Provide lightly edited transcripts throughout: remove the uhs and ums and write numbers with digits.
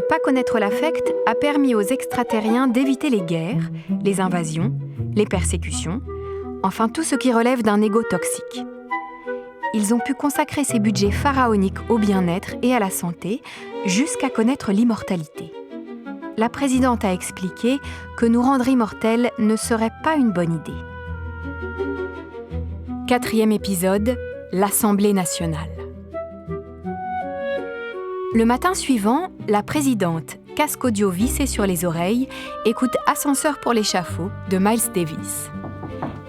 pas connaître l'affect a permis aux extraterriens d'éviter les guerres, les invasions, les persécutions, enfin tout ce qui relève d'un ego toxique. Ils ont pu consacrer ces budgets pharaoniques au bien-être et à la santé, jusqu'à connaître l'immortalité. La présidente a expliqué que nous rendre immortels ne serait pas une bonne idée. 4e épisode, l'Assemblée nationale. Le matin suivant, la présidente, casque audio vissé sur les oreilles, écoute Ascenseur pour l'échafaud de Miles Davis.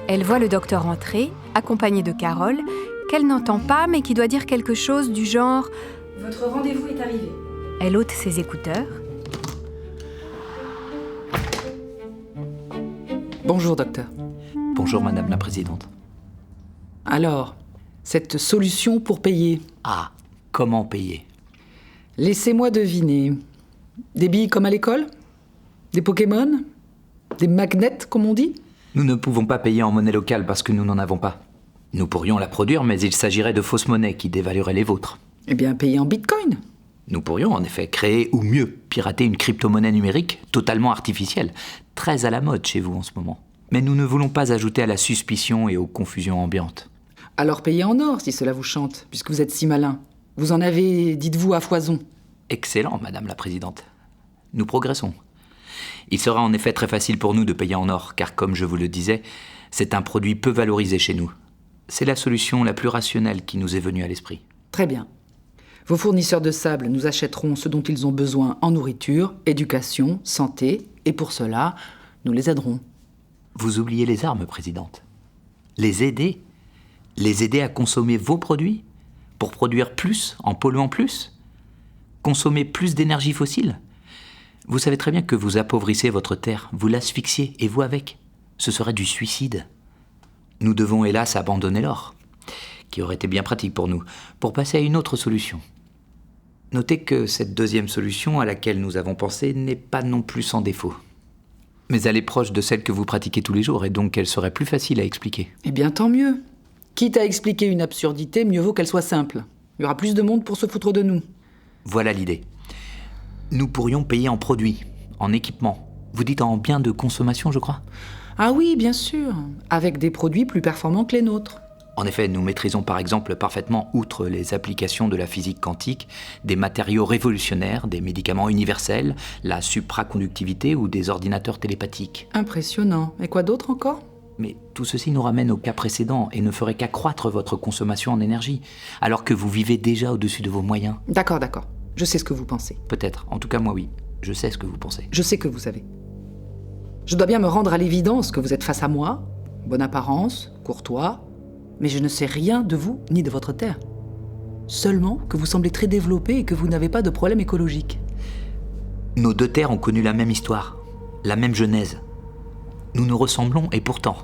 Elle voit le docteur entrer, accompagné de Carole, qu'elle n'entend pas mais qui doit dire quelque chose du genre « Votre rendez-vous est arrivé ». Elle ôte ses écouteurs. Bonjour, docteur. Bonjour, madame la présidente. Alors, cette solution pour payer. Ah, comment payer ? Laissez-moi deviner. Des billes comme à l'école ? Des Pokémon ? Des magnets, comme on dit ? Nous ne pouvons pas payer en monnaie locale parce que nous n'en avons pas. Nous pourrions la produire, mais il s'agirait de fausses monnaies qui dévalueraient les vôtres. Eh bien, payer en bitcoin. Nous pourrions en effet créer, ou mieux, pirater une crypto-monnaie numérique totalement artificielle, très à la mode chez vous en ce moment. Mais nous ne voulons pas ajouter à la suspicion et aux confusions ambiantes. Alors payez en or, si cela vous chante, puisque vous êtes si malin. Vous en avez, dites-vous, à foison. Excellent, madame la présidente. Nous progressons. Il sera en effet très facile pour nous de payer en or, car comme je vous le disais, c'est un produit peu valorisé chez nous. C'est la solution la plus rationnelle qui nous est venue à l'esprit. Très bien. Vos fournisseurs de sable nous achèteront ce dont ils ont besoin en nourriture, éducation, santé, et pour cela, nous les aiderons. Vous oubliez les armes, présidente. Les aider à consommer vos produits pour produire plus en polluant plus ? Consommer plus d'énergie fossile ? Vous savez très bien que vous appauvrissez votre terre, vous l'asphyxiez, et vous avec. Ce serait du suicide. Nous devons hélas abandonner l'or, qui aurait été bien pratique pour nous, pour passer à une autre solution. Notez que cette deuxième solution à laquelle nous avons pensé n'est pas non plus sans défaut. Mais elle est proche de celle que vous pratiquez tous les jours, et donc elle serait plus facile à expliquer. Eh bien, tant mieux. Quitte à expliquer une absurdité, mieux vaut qu'elle soit simple. Il y aura plus de monde pour se foutre de nous. Voilà l'idée. Nous pourrions payer en produits, en équipements. Vous dites en biens de consommation, je crois ? Ah oui, bien sûr. Avec des produits plus performants que les nôtres. En effet, nous maîtrisons par exemple parfaitement, outre les applications de la physique quantique, des matériaux révolutionnaires, des médicaments universels, la supraconductivité ou des ordinateurs télépathiques. Impressionnant. Et quoi d'autre encore ? Mais tout ceci nous ramène au cas précédent et ne ferait qu'accroître votre consommation en énergie, alors que vous vivez déjà au-dessus de vos moyens. D'accord. Je sais ce que vous pensez. Peut-être. En tout cas, moi, oui. Je sais ce que vous pensez. Je sais que vous savez. Je dois bien me rendre à l'évidence que vous êtes face à moi, bonne apparence, courtois, mais je ne sais rien de vous ni de votre terre. Seulement que vous semblez très développé et que vous n'avez pas de problème écologique. Nos deux terres ont connu la même histoire, la même genèse. Nous nous ressemblons et pourtant.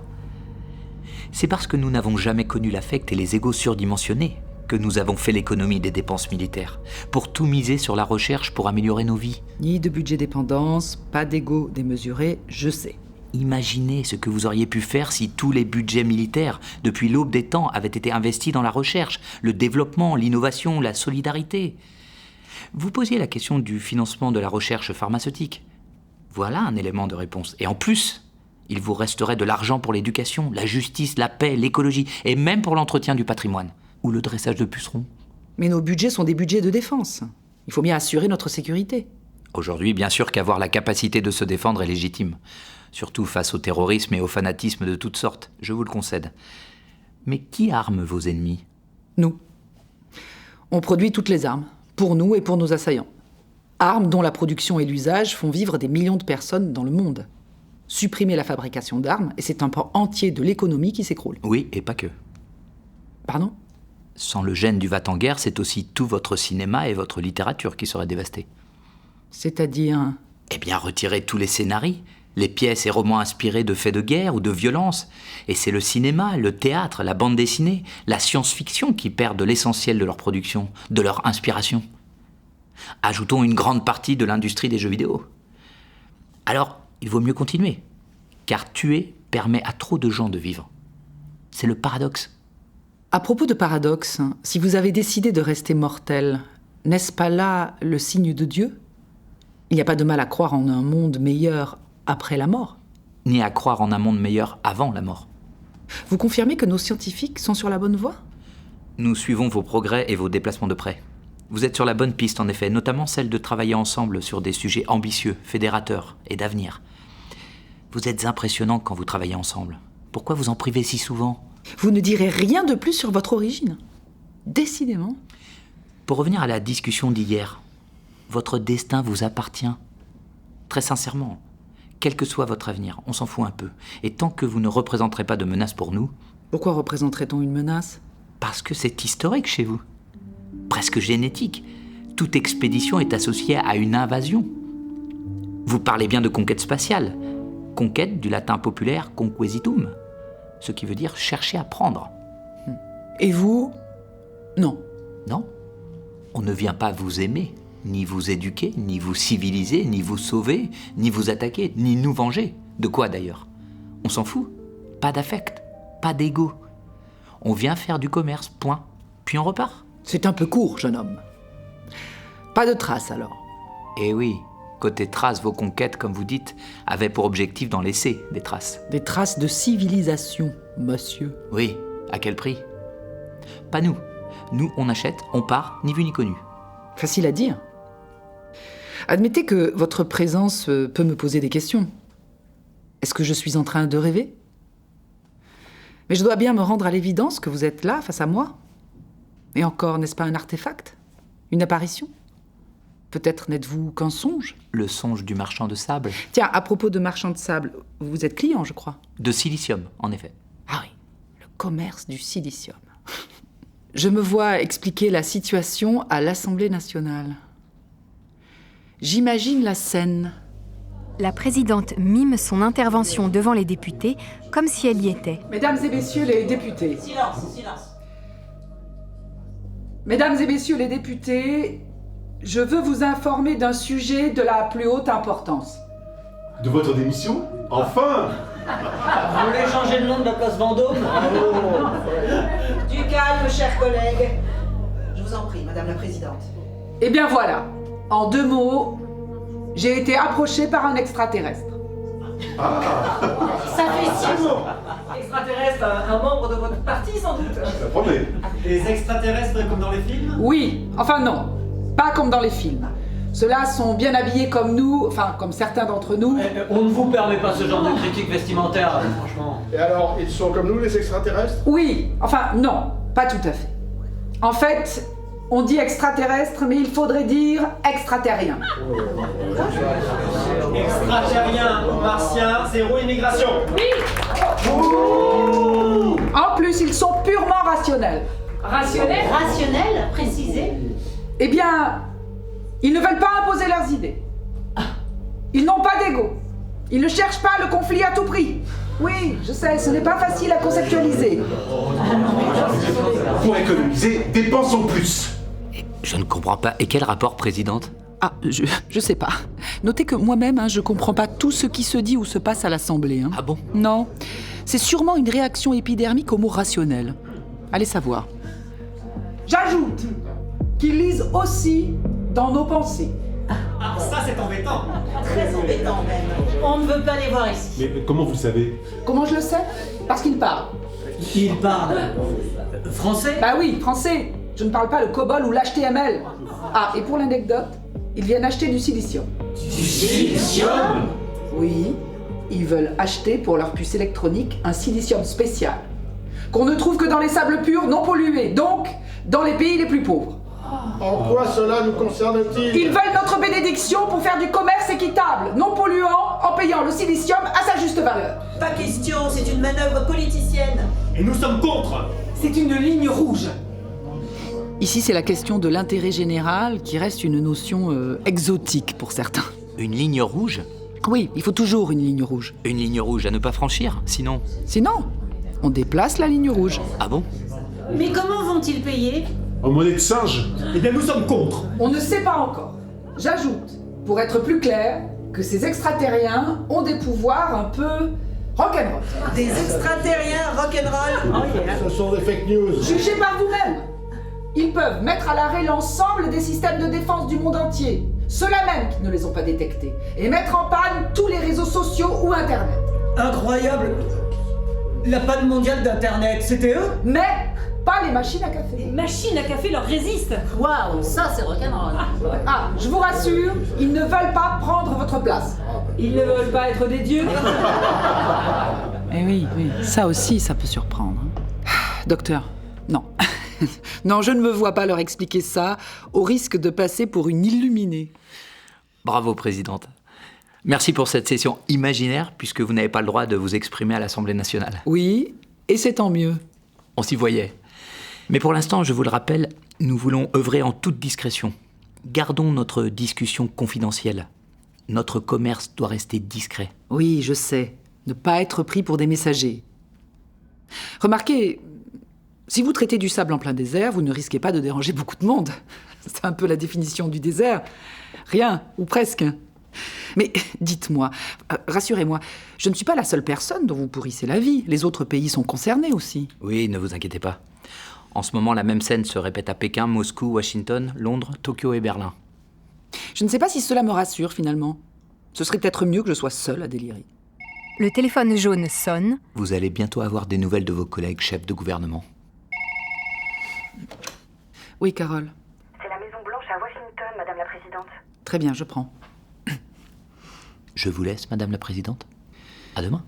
C'est parce que nous n'avons jamais connu l'affect et les égos surdimensionnés que nous avons fait l'économie des dépenses militaires, pour tout miser sur la recherche pour améliorer nos vies. Ni de budget dépendance, pas d'égo démesuré, je sais. Imaginez ce que vous auriez pu faire si tous les budgets militaires, depuis l'aube des temps, avaient été investis dans la recherche, le développement, l'innovation, la solidarité. Vous posiez la question du financement de la recherche pharmaceutique. Voilà un élément de réponse. Et en plus, il vous resterait de l'argent pour l'éducation, la justice, la paix, l'écologie, et même pour l'entretien du patrimoine. Ou le dressage de pucerons. Mais nos budgets sont des budgets de défense. Il faut bien assurer notre sécurité. Aujourd'hui, bien sûr qu'avoir la capacité de se défendre est légitime. Surtout face au terrorisme et au fanatisme de toutes sortes, je vous le concède. Mais qui arme vos ennemis ? Nous. On produit toutes les armes, pour nous et pour nos assaillants. Armes dont la production et l'usage font vivre des millions de personnes dans le monde. Supprimer la fabrication d'armes, et c'est un pan entier de l'économie qui s'écroule. Oui, et pas que. Pardon ? Sans le gène du va-t-en-guerre, c'est aussi tout votre cinéma et votre littérature qui seraient dévastés. C'est-à-dire ? Eh bien, retirez tous les scénarios, les pièces et romans inspirés de faits de guerre ou de violence. Et c'est le cinéma, le théâtre, la bande dessinée, la science-fiction qui perdent l'essentiel de leur production, de leur inspiration. Ajoutons une grande partie de l'industrie des jeux vidéo. Alors, il vaut mieux continuer, car tuer permet à trop de gens de vivre. C'est le paradoxe. À propos de paradoxe, si vous avez décidé de rester mortel, n'est-ce pas là le signe de Dieu ? Il n'y a pas de mal à croire en un monde meilleur après la mort. Ni à croire en un monde meilleur avant la mort. Vous confirmez que nos scientifiques sont sur la bonne voie ? Nous suivons vos progrès et vos déplacements de près. Vous êtes sur la bonne piste, en effet, notamment celle de travailler ensemble sur des sujets ambitieux, fédérateurs et d'avenir. Vous êtes impressionnants quand vous travaillez ensemble. Pourquoi vous en privez si souvent ? Vous ne direz rien de plus sur votre origine. Décidément. Pour revenir à la discussion d'hier, votre destin vous appartient. Très sincèrement, quel que soit votre avenir, on s'en fout un peu. Et tant que vous ne représenterez pas de menace pour nous... Pourquoi représenterait-on une menace ? Parce que c'est historique chez vous. Presque génétique. Toute expédition est associée à une invasion. Vous parlez bien de conquête spatiale. Conquête du latin populaire conquesitum, ce qui veut dire chercher à prendre. Et vous ? Non. Non, on ne vient pas vous aimer, ni vous éduquer, ni vous civiliser, ni vous sauver, ni vous attaquer, ni nous venger. De quoi d'ailleurs ? On s'en fout. Pas d'affect, pas d'ego. On vient faire du commerce, point. Puis on repart. C'est un peu court, jeune homme. Pas de traces alors. Eh oui, côté traces, vos conquêtes, comme vous dites, avaient pour objectif d'en laisser des traces. Des traces de civilisation, monsieur. Oui, à quel prix ? Pas nous. Nous, on achète, on part, ni vu ni connu. Facile à dire. Admettez que votre présence peut me poser des questions. Est-ce que je suis en train de rêver ? Mais je dois bien me rendre à l'évidence que vous êtes là, face à moi. Et encore, n'est-ce pas un artefact ? Une apparition ? Peut-être n'êtes-vous qu'un songe ? Le songe du marchand de sable. Tiens, à propos de marchand de sable, vous êtes client, je crois. De silicium, en effet. Ah oui, le commerce du silicium. Je me vois expliquer la situation à l'Assemblée nationale. J'imagine la scène. La présidente mime son intervention devant les députés comme si elle y était. Mesdames et messieurs les députés. Silence, silence. Mesdames et messieurs les députés, je veux vous informer d'un sujet de la plus haute importance. De votre démission ? Enfin ! Vous voulez changer le nom de la place Vendôme ? Du calme, chers collègues. Je vous en prie, Madame la Présidente. Eh bien voilà, en 2 mots, j'ai été approché par un extraterrestre. Ça fait 6 mots. Extraterrestre, un membre de votre parti sans doute. Ça promet. Les extraterrestres comme dans les films ? Oui, enfin non, pas comme dans les films. Ceux-là sont bien habillés comme nous, enfin comme certains d'entre nous. On ne vous permet pas ce genre de critique vestimentaire, franchement. Et alors, ils sont comme nous, les extraterrestres ? Oui, enfin non, pas tout à fait. En fait, on dit extraterrestre, mais il faudrait dire extraterrien. Extraterrien ou martien, zéro immigration. En plus, ils sont purement rationnels. Rationnel, précisé. Eh bien, ils ne veulent pas imposer leurs idées. Ils n'ont pas d'ego. Ils ne cherchent pas le conflit à tout prix. Oui, je sais, ce n'est pas facile à conceptualiser. Pour économiser, dépensons plus. Je ne comprends pas. Et quel rapport, présidente ? Ah, je sais pas. Notez que moi-même, je comprends pas tout ce qui se dit ou se passe à l'Assemblée. Ah bon ? Non, c'est sûrement une réaction épidermique au mot rationnel. Allez savoir. J'ajoute qu'ils lisent aussi dans nos pensées. Ah, ça c'est embêtant. Très embêtant même. On ne veut pas les voir ici. Mais comment vous le savez ? Comment je le sais ? Parce qu'ils parlent. Il parle français ? Bah oui, français. Je ne parle pas le COBOL ou l'HTML. Ah, et pour l'anecdote, ils viennent acheter du silicium. Du silicium ? Oui, ils veulent acheter pour leur puce électronique un silicium spécial, qu'on ne trouve que dans les sables purs non pollués, donc dans les pays les plus pauvres. En quoi cela nous concerne-t-il ? Ils veulent notre bénédiction pour faire du commerce équitable, non polluant, en payant le silicium à sa juste valeur. Pas question, c'est une manœuvre politicienne. Et nous sommes contre. C'est une ligne rouge. Ici, c'est la question de l'intérêt général qui reste une notion exotique pour certains. Une ligne rouge ? Oui, il faut toujours une ligne rouge. Une ligne rouge à ne pas franchir, sinon... Sinon, on déplace la ligne rouge. Ah bon ? Mais comment vont-ils payer ? En monnaie de singe ? Eh bien nous sommes contre. On ne sait pas encore. J'ajoute, pour être plus clair, que ces extraterriens ont des pouvoirs un peu rock'n'roll. Des extraterriens rock'n'roll. Ce sont des fake news. Jugez par vous-même. Ils peuvent mettre à l'arrêt l'ensemble des systèmes de défense du monde entier, Ceux-là même qui ne les ont pas détectés. Et mettre en panne tous les réseaux sociaux ou Internet. Incroyable. La panne mondiale d'Internet, c'était eux? Mais pas les machines à café. Les machines à café leur résistent. Waouh, ça c'est rock'n'roll. Ah, je vous rassure, ils ne veulent pas prendre votre place. Ils ne veulent pas être des dieux. Eh oui, ça aussi, ça peut surprendre. Docteur, non. Non, je ne me vois pas leur expliquer ça, au risque de passer pour une illuminée. Bravo, présidente. Merci pour cette session imaginaire, puisque vous n'avez pas le droit de vous exprimer à l'Assemblée nationale. Oui, et c'est tant mieux. On s'y voyait. Mais pour l'instant, je vous le rappelle, nous voulons œuvrer en toute discrétion. Gardons notre discussion confidentielle. Notre commerce doit rester discret. Oui, je sais. Ne pas être pris pour des messagers. Remarquez, si vous traitez du sable en plein désert, vous ne risquez pas de déranger beaucoup de monde. C'est un peu la définition du désert. Rien, ou presque. Mais dites-moi, rassurez-moi, je ne suis pas la seule personne dont vous pourrissez la vie. Les autres pays sont concernés aussi. Oui, ne vous inquiétez pas. En ce moment, la même scène se répète à Pékin, Moscou, Washington, Londres, Tokyo et Berlin. Je ne sais pas si cela me rassure finalement. Ce serait peut-être mieux que je sois seule à délirer. Le téléphone jaune sonne. Vous allez bientôt avoir des nouvelles de vos collègues chefs de gouvernement. Oui, Carole. C'est la Maison Blanche à Washington, Madame la Présidente. Très bien, je prends. Je vous laisse, Madame la Présidente. À demain.